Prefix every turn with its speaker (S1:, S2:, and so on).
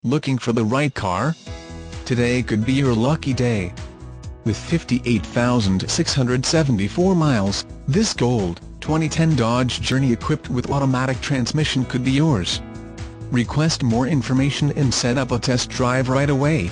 S1: Looking for the right car? Today could be your lucky day. With 58,674 miles, this gold, 2010 Dodge Journey equipped with automatic transmission could be yours. Request more information and set up a test drive right away.